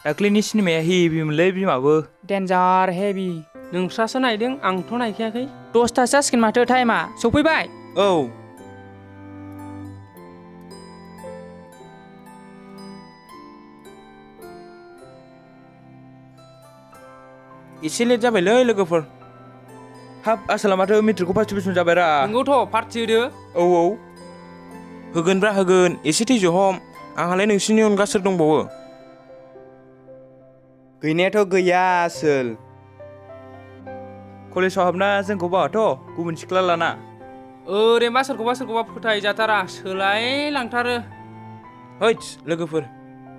दाख्लैनि सिनेमाया हेभिमोनलै बिमाबो डेन्जार हेभि नोंस्रासो नायदों आंथ' नायखायाखै 10थासो जासिगोन माथो टाइमा सफैबाय औ एसे लेट जाबायलै लोगोफोर हाब आसोला माथो मेट्रिकखौ पार्टिसिपेसन जाबायरा नोंगौथ' पार्टि होदो औ होगोनब्रा होगोन एसे थैज' हम आंहालाय नोंसिनि अनगा सोर दंबावो गैनायाथ' गैया आसोल कलेजाव हाबना जोंखौ बावाथ' गुबुन सिख्ला लाना ओरैनोबा सोरखौबा फोथायजाथारा सोलायलांथारो हैद लोगोफोर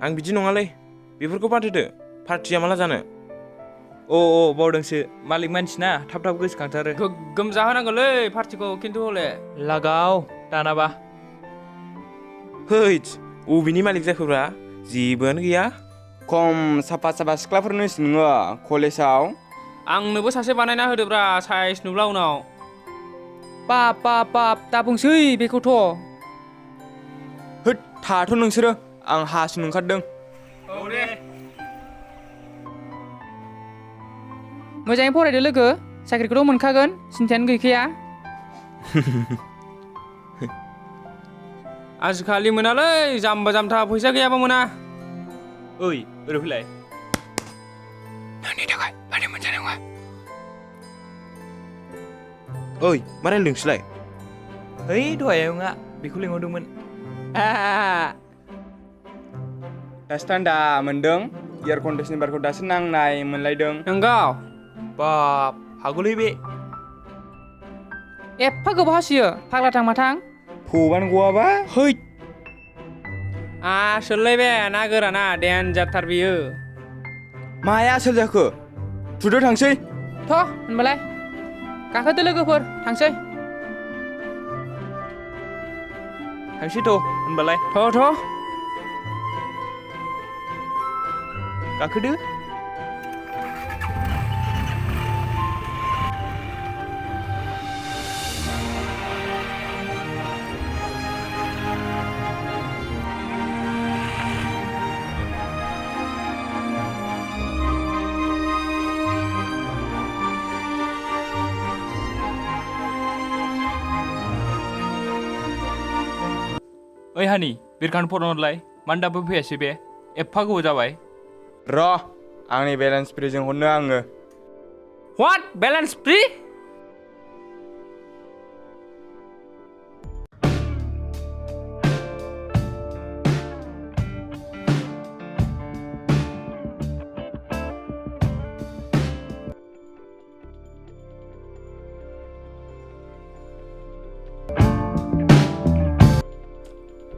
आं बिदि नङालै बेफोरखौ बादहोदो पार्टिया माला जानो अ बावदोंसो मालिक मानसिना थाब गोसोखांथारो गोग्गोम जाहोनांगौलै पार्टिखौ खिन्थु हले लागाव दानाबा हैद अबेनि मालिक जाखोब्रा जेबोआनो गैया खम साफा सिख्लाफोरनोसो नोङो कलेजाव आंनोबो सासे बानायना होदोब्रा साइज नुब्ला उनाव बाप दा बुंसै बेखौथ' होद थाथ' नोंसोरो आं हासुनो ओंखारदों औ दे मोजाङै फरायदो लोगो साख्रिखौथ' मोनखागोन सिन्थायानो गैखाया आजिखालि मोनालै जाम्बा जाम्था फैसा गैयाबा मोना ओइ ओरै फैलाय नोंनि थाखाय माने मोनजानाय नङा ओइ मा रायलायदोंसैलाय ओइ दहाय आयंआ बेखौ लिंहरदोंमोन दासो थान्दा मोनदों एयार कन्डिसनारखौ दासो नांनाय मोनलायदों नंगौ बाप हागौलै बे एफा गोबाव हासियो फाग्लाथां माथां फबानो गवाबा हैद आसोललै बे ना गोराना डेन्जारथार बियो माया आसोल जाखो थुदो थांसै थ' होनबालाय गाखोदो लोगोफोर थांसै थांसैथ' होनबालाय थ' गाखोदो ओइ हानि बिरखानो फन हरलाय मानो दाबो फैयासै बे एफा गोबाव जाबाय र' आंनि बेलेन्स फ्रिजों हरनो आङो व्हाट बेलेन्स फ्रि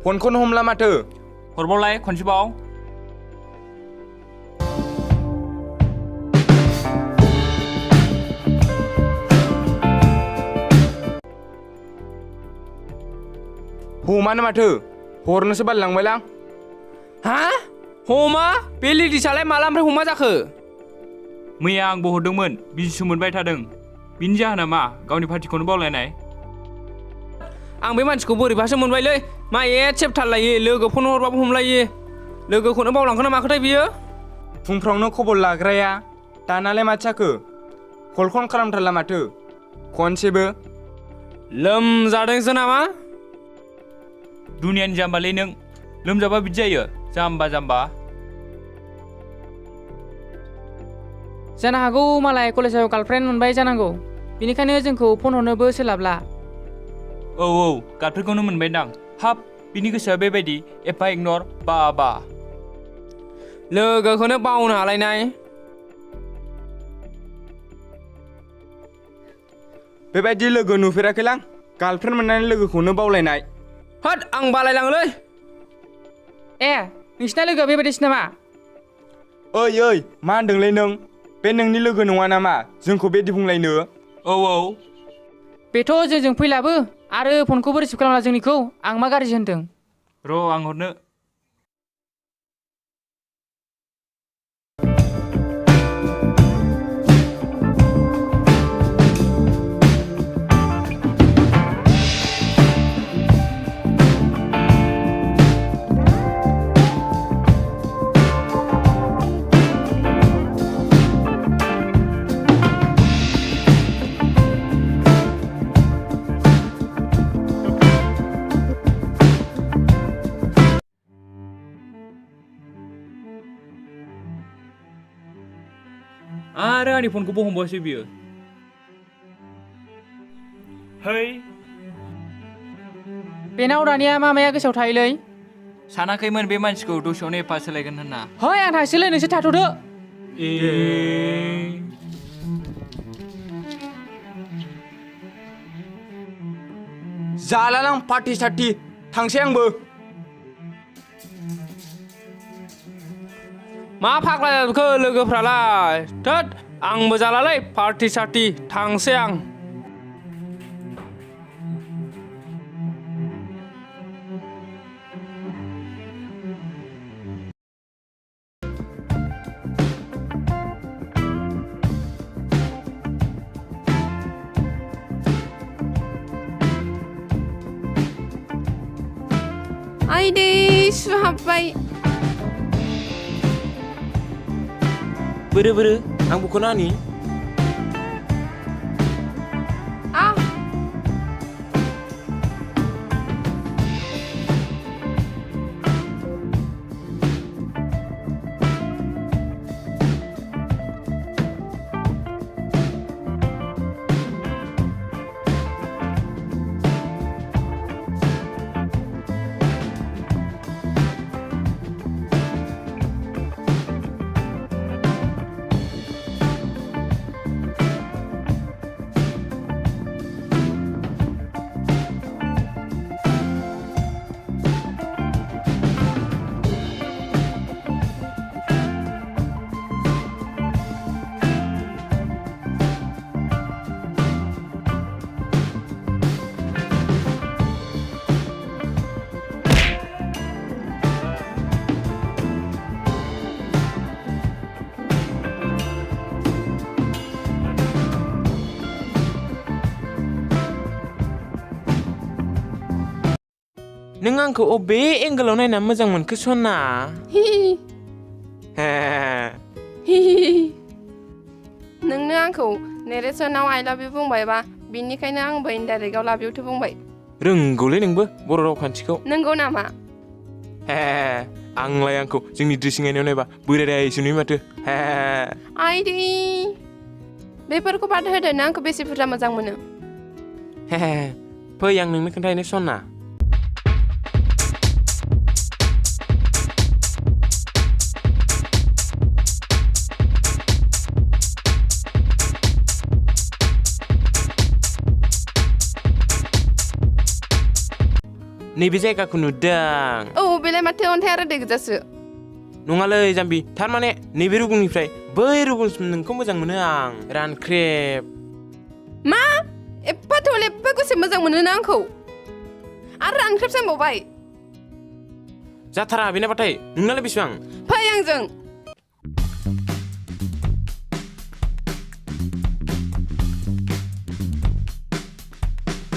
फनखौनो हमला माथो हरबावलाय खनसेबाव हमानो माथो हरनोसो बालायलांबायलां हा हमा बे लेडिसालाय माला ओमफ्राय हमा जाखो मैया आंबो हरदोंमोन बिजिसो मोनबाय थादों बिनि जाहोना मा गावनि पार्टिखौनो बावलायनाय आं बे मानसिखौ बोरैबासो मोनबायलै मा एसेब थाल लायो लोगो फन हरबाबो हमलायो लोगोखौनो बावलांखोना माखोथाय बियो फुंफ्रावनो खबर लाग्राया दानालाय माथो जाखो कलखौनो खालामथारला माथो खनसेबो लोमजादोंसो नामा दुनियानि जाम्बालै नों लोमजाबा बिदि जायो जाम्बा जानो हागौ मालाय कलेजाव गार्लफ्रेन्ड मोनबाय जानांगौ बेनिखायनो जोंखौ फन हरनोबो सोलाबला औ गार्लफ्रेन्डखौनो मोनबायदां हाब बिनि गोसोआ बेबायदि एफा इगनर बा लोगोखौनो बावनो हालायनाय बेबायदि लोगो नुफेराखैलां गार्लफ्रेन्ड मोननानै लोगोखौनो बावलायनाय होद आं बालायलाङोलै ए नोंसिना लोगोआ बेबायदिसो नामा ओइ मा होनदोंलै नों बे नोंनि लोगो नङा नामा जोंखौ बेदि बुंलायनो औ बेथ' जोंजों फैलाबो आरो फनखौबो रिसिभ खालामला जोंनिखौ आं मा गाज्रि होनदों र' आं हरनो आरो आंनि फनखौबो हमबायसो बियो है बेनाव दानिया मामाया गोसोआव थायोलै सानाखैमोन बे मानसिखौ दसेयावनो एफा सोलायगोन होनना है आं थांसैलै नोंसोर थाथ'दो जालालां पार्टि सार्टि थांसै आंबो मा फाग्ला जाजोबखो लोगोफ्रालाय थोद आंबो जालालै पार्टि सार्टि थांसै आं आइदै सुहाबबाय बोरो बोरो आं बुख'ना होनि आ नों आंखौ अबे एंगोलाव नायना मोजां मोनखो सना नोंनो आंखौ नेरेसनाव आइ लाभ इउ बुंबायबा बिनिखायनो आंबो इनडाइरेक्टआव लाभ इउथ' बुंबाय रोंगौलै नोंबो बर' रावखान्थिखौ नंगौ नामा आंलाय आंखौ जोंनि ड्रेसिं आयनायाव नायबा बोरायसो नुयो माथो आइदै बेफोरखौ बाद होदो नों आंखौ बेसे बुरजा मोजां मोनो फै आं नोंनो खोन्थाहैनो सना नैबे जायगाखौ नुदों औ बेलाय माथो अन्थाइ आरो दै गोजासो नङालै जाम्बि थारमाने नैबे रुगुंनिफ्राय बै रुगुंसिम नोंखौ मोजां मोनो आं रानख्रेब मा एफा थौले एफा गुसेब मोजां मोनो ना आंखौ आरो रानख्रेब सानबावबाय जाथारा बेनाबाथाय नोंनालाय बेसेबां फै आंजों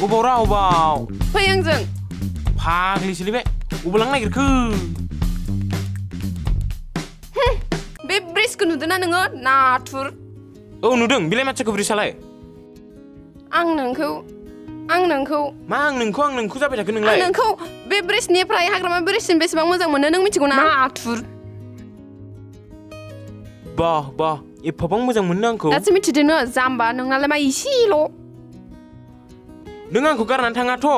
अबाव रा अबाव फै आंजों फाग्लिसोलै बे अबाव लांनो नागिरखो बे ब्रिजखौ नुदोंना नोङो नाथुर औ नुदों बेलाय माथोखौ ब्रिजआलाय आं नोंखौ मा आं नोंखौ जाबाय थाखो आं नोंलाय नोंखौ बे ब्रिजनिफ्राय हाग्रामा ब्रिजसिम बेसेबां मोजां मोनो नों मिथिगौ ना नाथुर बाह एफाबां मोजां मोनो आंखौ दासो मिथिदोंनो जाम्बा नोंनालाय मा इसेल' नों आंखौ गारनानै थाङाथ'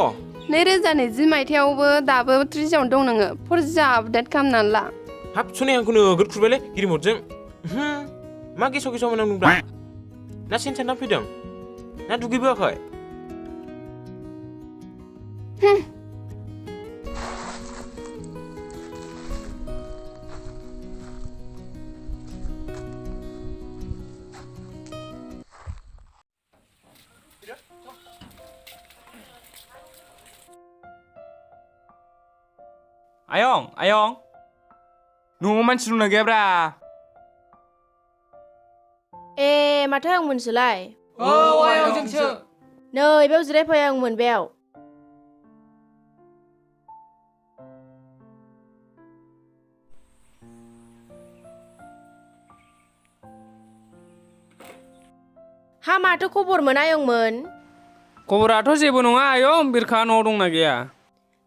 2020 मायथाइयावबो दाबो ट्रिजावनो दं नोङो फरजा आपडेट खालामनानै ला हाब सनाय आंखौ नोगोद खुरबायलै गिरिमटजों मा गेसाव मोनामदोंब्ला ना सेन सारना फैदों ना दुगैबोआखै आयं न'आव मानसि दंना गैयाब्रा ए माथो आं मोनसोलाय औ आयं जोंसो नै बेयाव जिरायफै आं मोनबायाव हा माथो खबरमोन आयंमोन खबराथ' जेबो नङा आयं बिरखा न'आव दंना गैया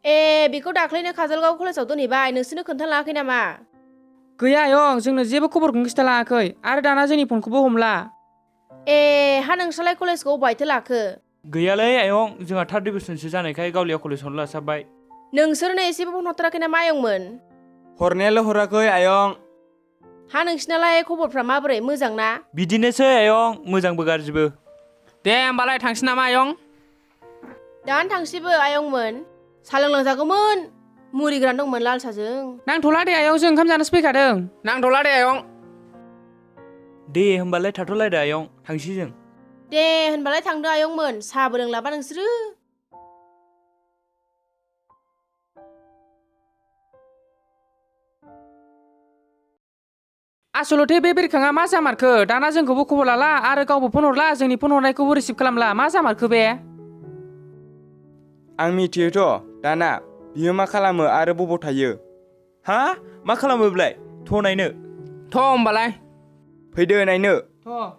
ए बेखौ दाख्लैनो काजलगाव कलेजाव दोनहैबाय नोंसोरनो खोन्थालाङाखै नामा गैया आयं जोंनो जेबो खबरखौनो खिथालाङाखै आरो दाना जोंनि फनखौबो हमला। ए हा नोंस्रालाय कलेजखौ अबायथो लाखो? गैयालै आयं जोंहा 3rd डिभिजनसो जानायखाय गावलिया कलेजावनो लासाबबाय। नोंसोरनो एसेबो फन हरथाराखै ना मा आयंमोन? हरनायाल' हराखै आयं। हा नोंसिनालाय खबरफ्रा माबोरै मोजां ना? बिदिनोसै आयं मोजांबो गाज्रिबो। दे होमबालाय थांसै नामा आयं? दानो थांसैबो आयंमोन। सा लोंलांजागौमोन। मुरि गोरान दंमोन लाल साजों। नांथ'ला दे आयं जों ओंखाम जानोसो फैखादों। नांथ'ला दे आयं। दे होमबालाय थाथ'लायदो आयं थांसै जों। दे होनबालाय थांदो आयंमोन साहाबो लोंलाबा नोंसोरो। आसलथे बे बेरखाङा मा जामारखो दाना जोंखौबो खबर लाला आरो गावबो फन हरला जोंनि फन हरनायखौबो रिसिभ खालामला मा जामारखो बे? आं मिथियोथ' दाना बियो मा खालामो आरो बबाव थायो। हा मा खालामो बेलाय? थ' नायनो। थ' होमबालाय। फैदो नायनो। थ'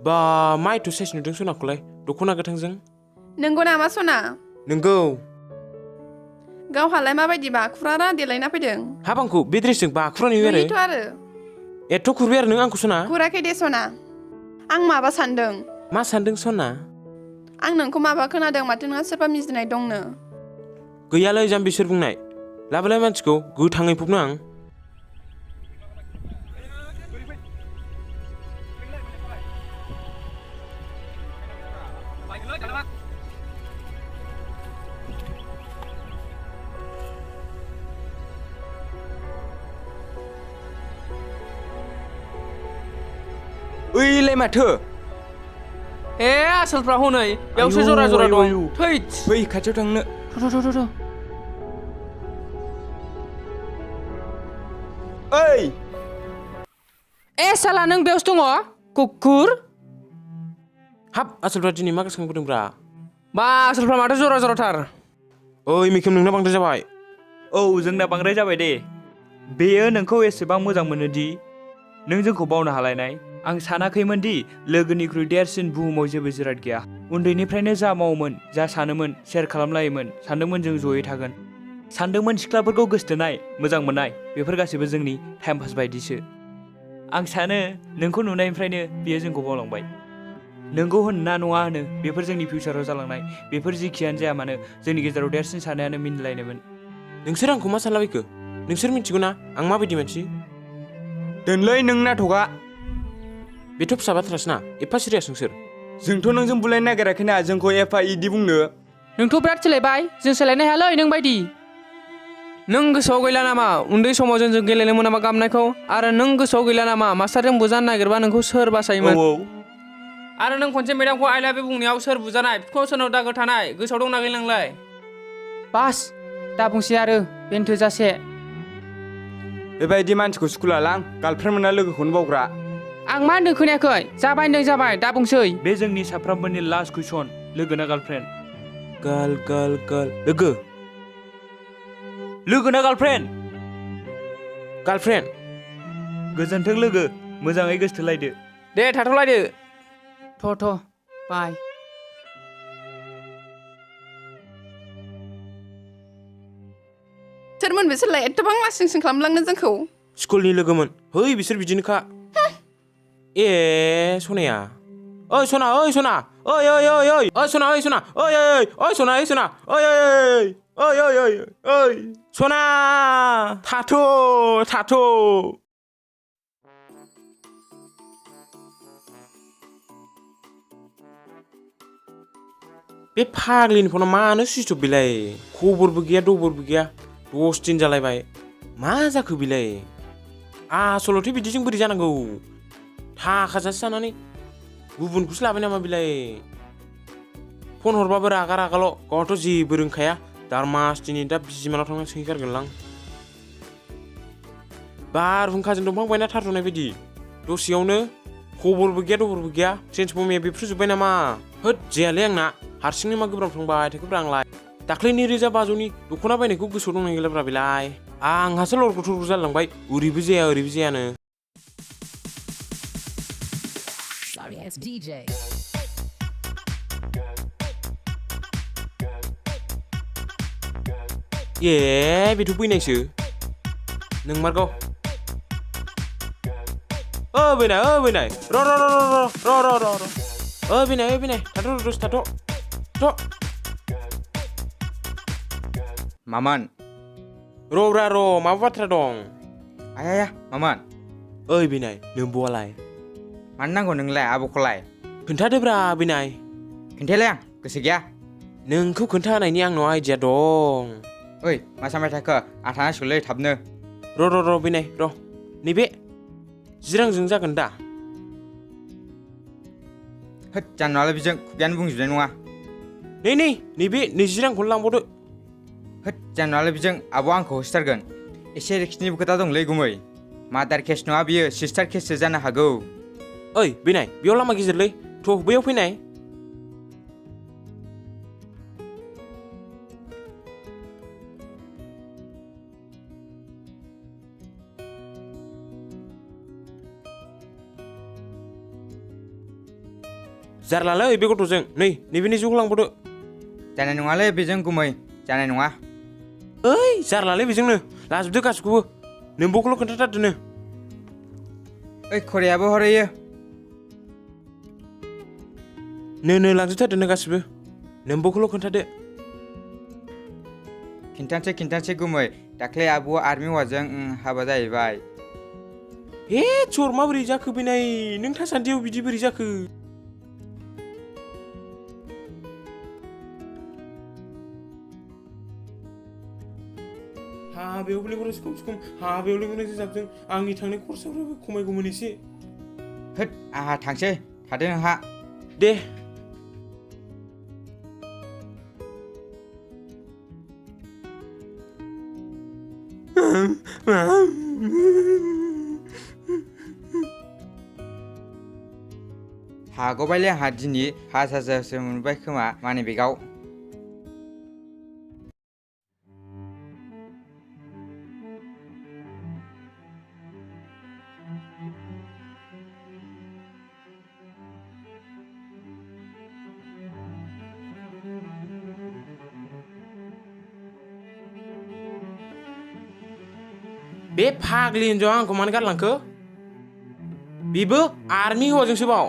बा मा एथ' साइज नुदों सनाखौलाय दख'ना गोथांजों? नंगौ नामा सना? नोंगौ। गावहालाय माबायदि बाखुरा देलायना फैदों? हाब आंखौ बे ड्रेसजों बाखुरा नुयो आरो? नुयोथ' आरो। एथ' खुरबाय आरो नों आंखौ सना? खुराखै दे सना। आं माबा सानदों। मा सानदों सना? आं नोंखौ माबा खोनादों माथो नोंहा सोरबा मिजिनाय दंनो। गैयालै जाम्बि सोर बुंनाय? लाबोलाय मानसिखौ गोथाङै फबनो आं। ओइलाय माथो? ए आसोलफ्रा हनै बेयावसो जरा जरा दं। थैद। फै खाथियाव थांनो। थ' ओइ ए साला नों बेयावसो दङ कुकुर? हाब आसोलफ्रा दिनै मा गोसोखांबोदोंब्रा? बा आसोलफ्रा माथो जरा जराथार। ओइ मैखोम नोंना बांद्राय जाबाय। औ जोंना बांद्राय जाबाय दे। बेयो नोंखौ एसेबां मोजां मोनोदि नों जोंखौ बावनो हालायनाय। आं सानाखैमोन दि लोगोनिख्रुइ देरसिन बुहुमाव जेबो जिराद गैया। उन्दैनिफ्रायनो जा मावोमोन जा सानोमोन शेयार खालामलायोमोन। सानदोंमोन जों जयै थागोन। सानदोंमोन सिख्लाफोरखौ गोसथोनाय मोजां मोननाय बेफोर गासैबो जोंनि टाइम पास बायदिसो। आं सानो नोंखौ नुनायनिफ्रायनो बियो जोंखौ बावलांबाय। नोंगौ होन ना नङा होनो बेफोर जोंनि फिउचाराव जालांनाय। बेफोर जिखियानो जाया मानो जोंनि गेजेराव देरसिन साननायानो मिनिलायनायमोन। नोंसोर आंखौ मा सानलाबायखो? नोंसोर मिथिगौ ना आं माबायदि मानसि? दोनलै नों नाटका। बेथ' फिसा बाथ्रासो ना एफा सिरियास नोंसोर? जोंथ' नोंजों बुलायनो नागिराखैना जोंखौ एफा इदि बुंनो। नोंथ' बिराद सोलायबाय जों सोलायनो हायालै नों बायदि। नों गोसोआव गैला नामा उन्दै समाव जोंजों गेलेनो मोनाबा गाबनायखौ? आरो नों गोसोआव गैला नामा मास्टारजों बुजानो नागिरबा नोंखौ सोर बासायोमोन? आरो नों खनसे मेदामखौ आइ लाभ इउ बुंनायाव सोर बुजानाय बिखुङाव सोरनाव दागो थानाय गोसोआव दंना गैला नोंलाय? बास दा बुंसै आरो बेनो थोजासे। बेबायदि मानसिखौ स्कुलाव लां गार्लफ्रेन्ड मोना लोगोखौनो बावग्रा। आं मा होनदों खोनायाखै? जाबाय होनदों जाबाय दा बुंसै। बे जोंनि साफ्रोमबोनि लास्ट कुइसन लोगो ना गार्लफ्रेन्ड? लोगो। लोगो ना गार्लफ्रेन्ड? गार्लफ्रेन्ड। गोजोन्थों लोगो मोजाङै गोसथोलायदो। दे थाथ'लायदो। थ' बाय। सोरमोन बिसोरलाय एथबां लासिं सिं खालामलांनो जोंखौ? स्कुलनि लोगोमोन। है बिसोर बिदिनोखा। ए सनाया। ओइ सना ओइ सना ओइ ओइ ओइ ओइ ओइ सना ओइ सना ओइ ओइ ओइ सना ओइ सना ओइ ओइ ओइ ओइ ओइ ओइ सना थाथ'। बे फाग्लिनि फना मानो सुइस अफ बेलाय? खबरबो गैया दबरबो गैया 10 दिन जालायबाय। मा जाखो बेलाय? आसलथे बिदिजों बोरै जानांगौ? थाखाजासे जानानै गुबुनखौसो लाबाय नामा बेलाय? फन हरबाबो रागा रागाल'। गावहाथ' जेबो रोंखाया। दारमासथिनि दा बिमानाव थांनानै सोंहैगारगोनलां। बारहुंखाजों दंफां बायना थारज'नाय बायदि दसेयावनो खबरबो गैया दबरबो गैया ट्रेन्सफर्मिया बेफ्रुजोब्बाय नामा होद जायालै आंना हारसिंनो मा गोब्राब थांबाय थाखोब्रा आंलाय दाख्लै 2,500नि दख'ना बायनायखौ गोसोआव दंना गैलाब्रा बेलाय आंहासो लरग' थरग' जालांबाय ओरैबो जायानो Sorry, it's DJ. ए बेथ' फैनायसो नोंमारगौ बैनाय र' बैनाय थाथ' दसे थाथ' मामोन र' माबा बाथ्रा दं आया मामोन ओइ बैनाय नोंबौआलाय मानो नांगौ नोंलाय आब'खौलाय खोन्थादोब्रा बैनाय खोन्थायालै आं गोसो गैया नोंखौ खोन्थाहोनायनि आंनाव आइडिया दं ओइ मा सानबाय थाखो आं थांनांसिगौलै थाबनो र' बैनाय र' नैबे 10 रांजों जागोन दा होद जानोहालाय बेजों खुगायानो बुंजोबनाय नङा नैबे 20 रांखौनो लांबावदो होद जानोहालाय बेजों आब'आ आंखौ होसिथारगोन एसे रिक्सनिबो खोथा दंलै गुमै मादार केस नङा बियो सिस्टार केससो जानो हागौ ओइ बैनाय बेयाव लामा गेजेरलै थ' बैयाव फैनाय जारलालै बे गथ'जों नैबे नैजौखौ लांबावदो जानाय नङालै बेजों गुमै जानाय नङा ओइ जारलालै बेजोंनो लाजोबदो गासिखौबो नोंबौखौल' खोन्थाथारदोनो ओइ खरियाबो हरैयो नो लांजोबथारदोनो गासिबो नोंबौखौल' खोन्थादो खिन्थानोसै गुमै दाख्लै आब'आ आर्मि हौवाजों हाबा जाहैबाय हे चर माबोरै जाखो बैनाय नों थासान्दियाव बिदि बोरै जाखो हाबायाव लेंहरनोसै खम हाबायाव लेंहरनायसो जाबजों आंनि थांनाय खरसाफ्राबो खमायगौमोन एसे होद आंहा थांसै थादो नोंहा दे हागौबायलै आंहा दिनै 5,000सो मोनबाय खोमा मानि बेगाव बे फाग्लि हिन्जावा आंखौ मानो गारलांखो बेबो आर्मि हौवाजोंसो बाव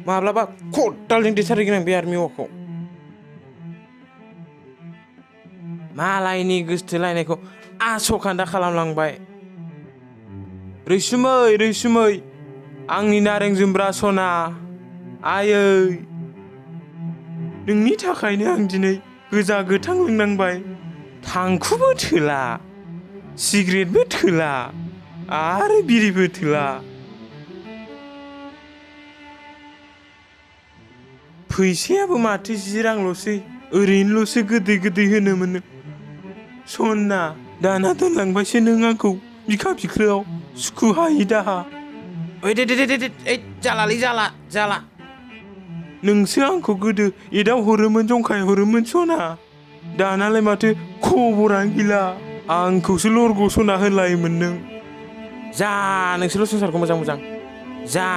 माब्लाबा खदालजों देथारहैगोन आं बे आर्मि हौवाखौ मालायनि गोसथोलायनायखौ आसखान्दा खालामलांबाय रैसुमै आंनि नारें जुमब्रा सना आयै नोंनि थाखायनो आं दिनै गोजा गोथां लोंनांबाय थांखुबो थोला सिगारेटबो थोला आरो बिरिबो थोला फैसायाबो माथो 10 रांल'सै ओरैनोल'सो गोदै होनो मोनो सना दाना दोनलांबायसो नों आंखौ बिखा बिख्लोआव सुखु हायि दाहा ओइ दे जालालै जाला नोंसो आंखौ गोदो एदाव हरोमोन जंखाय हरोमोन सना दानालाय माथो खबरानो गैला आंखौसो लरग' सना होनलायोमोन नों जा नोंसोरल' संसारखौ मोजां जा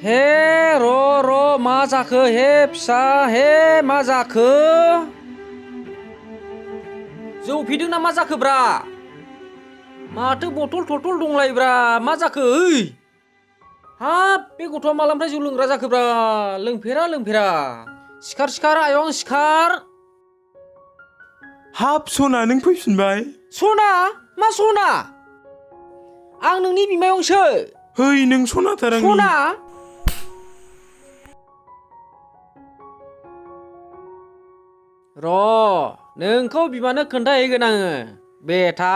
हे र' मा जाखो हे फिसा हे मा जाखो जौ फिदों ना मा जाखोब्रा माथो बथल थथल दंलायब्रा मा जाखो ओइ हाब बे गथ'आ मालानिफ्राय जौ लोंग्रा जाखोब्रा लोंफेरा सिखार आयं सिखार हाब सना नों फैफिनबाय सना मा सना आं नोंनि बिमायंसो है नों सनाथार आंनि सना र' नोंखौ बिमानो खोन्थाहैगोन आङो बेथा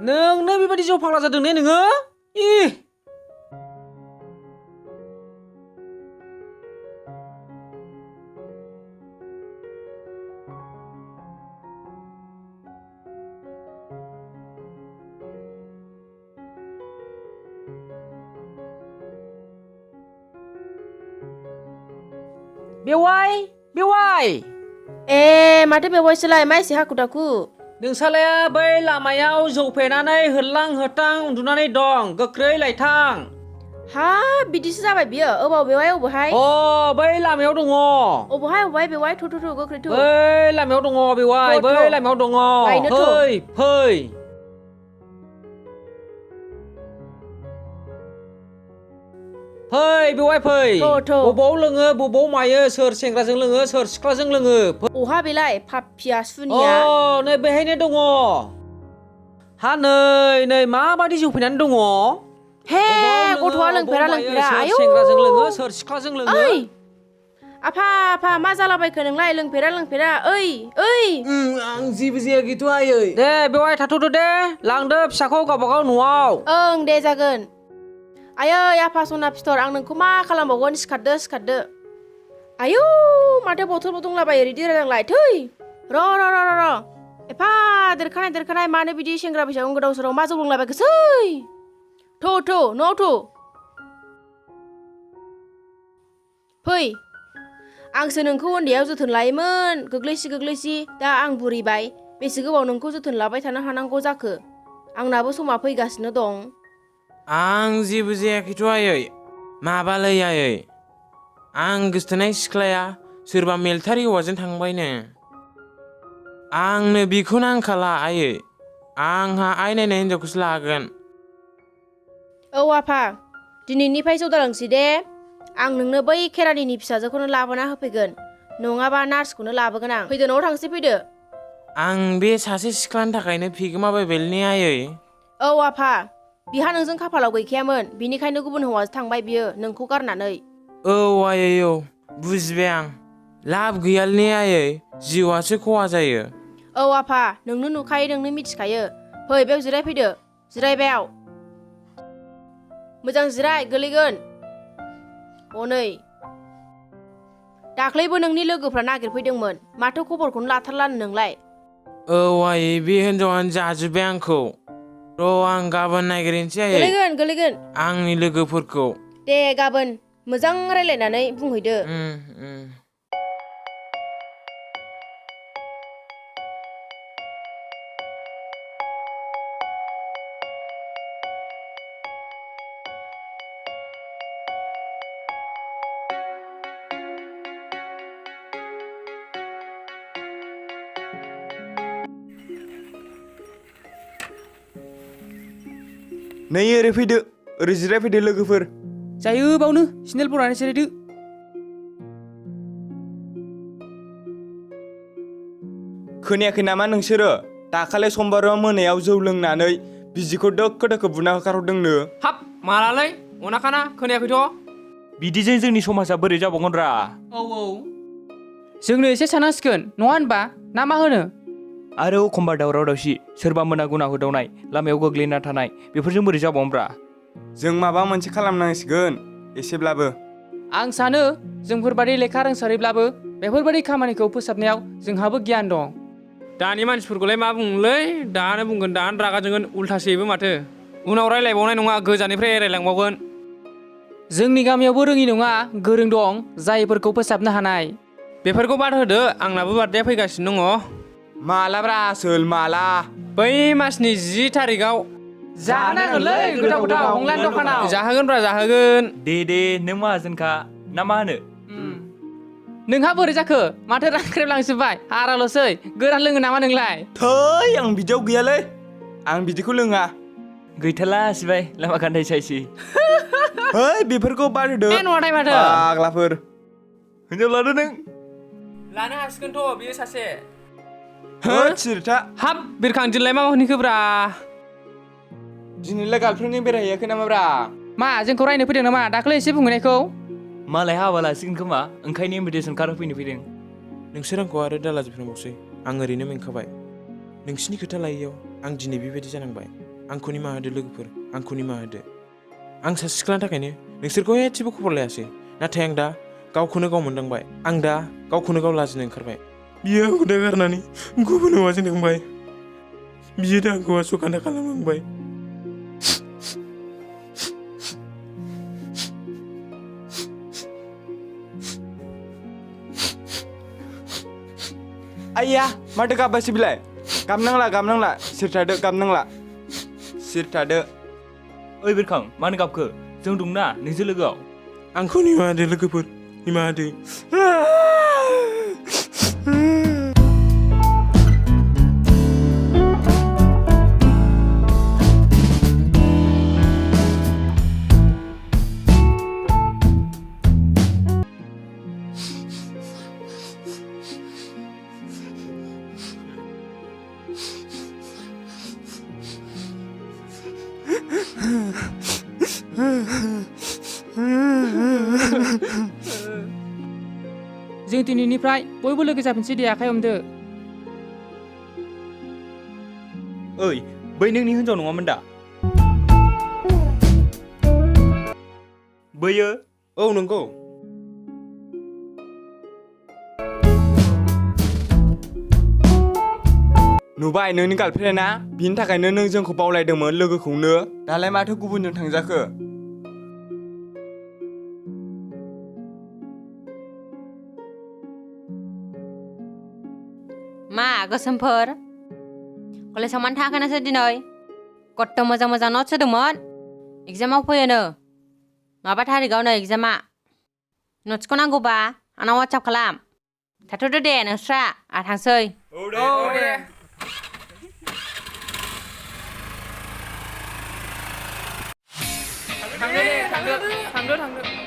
नोंनो बेबायदि जौ फाग्ला जादों ने नोङो बेवाय ए माथो बेवायसोलाय मा एसे हाखु दाखु नोंसालाया बै लामायाव जौ फेनानै होरलां होथां उन्दुनानै दं गोख्रै लायथां हा बिदिसो जाबाय बियो अबाव बेवाय अबावहाय अ बै लामायाव दङ अबावहाय बेवाय थु गोख्रै थु बै लामायाव दङ बेवाय थ' बै लामायाव दङ लायनो थ'। फै बेवाय फै थ'। बबाव लोङो बबाव मायो सोर सेंग्राजों लोङो सोर सिख्लाजों लोङो अहा बेलाय पापिया सुनिया नै बेहायनो दङ हा नै माबायदि जौ फैनानै दङ हे गथ'आ लोंफेरा आयौ सेंग्राजों लोङो सोर सिख्लाजों लोङो ओइ आफा मा जालाबायखो नोंलाय लोंफेरा ओइ आं जेबो जायाखैथ' आयै दे बेवाय थाथ'दो दे लांदो फिसाखौ गावबागाव न'आव ओं दे जागोन आयै आफा सना फिथर आं नोंखौ मा खालामबावगोन सिखारदो आयौ माथो बथल दंलाबायो रेदि रायलांलाय थै र' एफा देरखानाय मानो बिदि सेंग्रा बैसोआव गोदाव सोराव मा जौ लोंलाबायखोसै थौ न'आव थौ फै आंसो नोंखौ उन्दैयाव जोथोन लायोमोन गोग्लैसि दा आं बुरिबाय बेसे गोबाव नोंखौ जोथोन लाबाय थानो हानांगौ जाखो आंनाबो समा फैगासिनो दं आं जेबो जायाखैथ' आयै माबालै आयै आं गोसथोनाय सिख्लाया सोरबा मेलथारि हौवाजों थांबायनो आंनो बेखौ नांखाला आयै आंहा आइ नायनाय हिनजावखौसो लागोन औ आफा दिनैनिफ्राय जौदालांसै दे आं नोंनो बै खेरानिनि फिसाजोखौनो लाबोना होफैगोन नङाबा नार्सखौनो लाबोगोन आं फैदो न'आव थांसै फैदो आं बे सासे सिख्लानि थाखायनो फेगोमाबायबायलै आयै औ आफा बिहा नोंजों खाफालाव गैखायामोन बिनिखायनो गुबुन हौवाजों थांबाय बियो नोंखौ गारनानै औ आयै औ बुजिबाय आं लाब गैयालै आयै जिउआसो खहा जायो औ आफा नोंनो नुखायो नोंनो मिथिखायो फै बेयाव जिरायफैदो जिरायबायाव मोजां जिराय गोलैगोन हनै दाख्लैबो नोंनि लोगोफ्रा नागिरफैदोंमोन माथो खबरखौनो लाथारलानो नोंलाय औ आयै बे हिनजावानो जाजोब्बाय आंखौ र' आं गाबोन नागिरहैनोसै आयै गोलैगोन आंनि लोगोफोरखौ दे गाबोन मोजां रायलायनानै बुंहैदो नै ओरै फैदो ओरै जिरायफैदो लोगोफोर जायो बावनो सिनेल बर'नानै जिरायदो खोनायाखै नामा नोंसोरो दाखालि समबाराव मोनायाव जौ लोंनानै बिजिखौ दोखो बुना होखारहरदोंनो हाब मालालै अनाखाना खोनायाखैथ' बिदिजों जोंनि समाजा बोरै जाबावगोन रा औ जोंनो एसे सानांसिगोन नङा होनबा ना मा होनो आरो एखमबा दावराव दावसि सोरबा मोना गुना होदावनाय लामायाव गोग्लैना थानाय बेफोरजों बोरै जाबावनोब्रा जों माबा मोनसे खालामनांसिगोन एसेब्लाबो आं सानो जोंफोरबादि लेखा रोंसारैब्लाबो बेफोरबादि खामानिखौ फोसाबनायाव जोंहाबो गियान दं दानि मानसिफोरखौलाय मा बुंनोलै दानो बुंगोन दानो रागा जोंगोन उल्थासैबो माथो उनाव रायलायबावनाय नङा गोजाननिफ्राय रायलायलांबावगोन जोंनि गामियावबो रोङि नङा गोरों दं जायफोरखौ फोसाबनो हानाय बेफोरखौ बाद होदो आंनाबो बार्थडेया फैगासिनो दङ मालाब्रा आसोल माला बै मासनि 10 थारिखआव जानांगोनलै गोथाव हंलान दखानाव जाहोगोनब्रा जाहोगोन दे नों माहाजोनखा ना मा होनो नोंहा बोरै जाखो माथो रांख्रेबलांजोब्बाय हाराल'सै गोरान लोङो नामा नोंलाय थै आं बिदियाव गैयालै आं बिदिखौ लोङा गैथारला सिबाय लामा गान्दाय सायसै है बेफोरखौ बाद होदो नुवाथाय माथो फाग्लाफोर हिनजाव लादो नों लानो हासिगोनथ' बियो सासे होद सिरिथा हाब बिरखांदिनलाय मा होनखोब्रा दिनैलाय गार्लफ्रेन्डजों बेरायहैयाखै नामाब्रा मा जोंखौ रायनो फैदों नामा दाख्लै एसे बुंहैनायखौ मालाय हाबा लासिगोन खोमा ओंखायनो इनभिटेसन कार्ड होफैनो फैदों नोंसोर आंखौ आरो दालाजोबफिनबावसै आं ओरैनो मेंखाबाय नोंसिनि खोथा लायैयाव आं दिनै बेबायदि जानांबाय आंखौ निमाहा होदो लोगोफोर आंखौ निमाहा होदो आं सासे सिख्लानि थाखायनो नोंसोरखौ एसेबो खबर लायासै नाथाय आं दा गावखौनो गाव मोनदांबाय आं दा गावखौनो गाव लाजिनो ओंखारबाय बियो आंखौ दा गारनानै गुबुन हौवाजों थांबाय बियो दा आंखौ आसखान्दा खालामहांबाय आइया माथो गाबबायसो बिलाय गाबनांला सिरथादो गाबनांला सिरथादो ओइ बिरखां मानो गाबखो जों दंना नोंसोर लोगोआव आंखौ निमाहा होदो लोगोफोर निमाहा होदो जों दिनैनिफ्राय बयबो लोगो जाफिनसै दे आखाइ हमदो ओइ बै नोंनि हिन्जाव नङामोन दा बैयो औ नंगौ नुबाय नोंनि गार्लफ्रेन्डआ बिनि थाखायनो नों जोंखौ बावलायदोंमोन लोगोखौनो दालाय माथो गुबुनजों थांजाखो मा गोसोमफोर कलेजाव मानो थाङाखै नोंसोर दिनै कत मोजां नट्स होदोंमोन एग्जामाव फैयोनो माबा थारिखआवनो एग्जामा नट्सखौ नांगौबा आंनाव वाट्सआप खालाम थाथ'दो दे नोंस्रा आं थांसै औ दे थांदो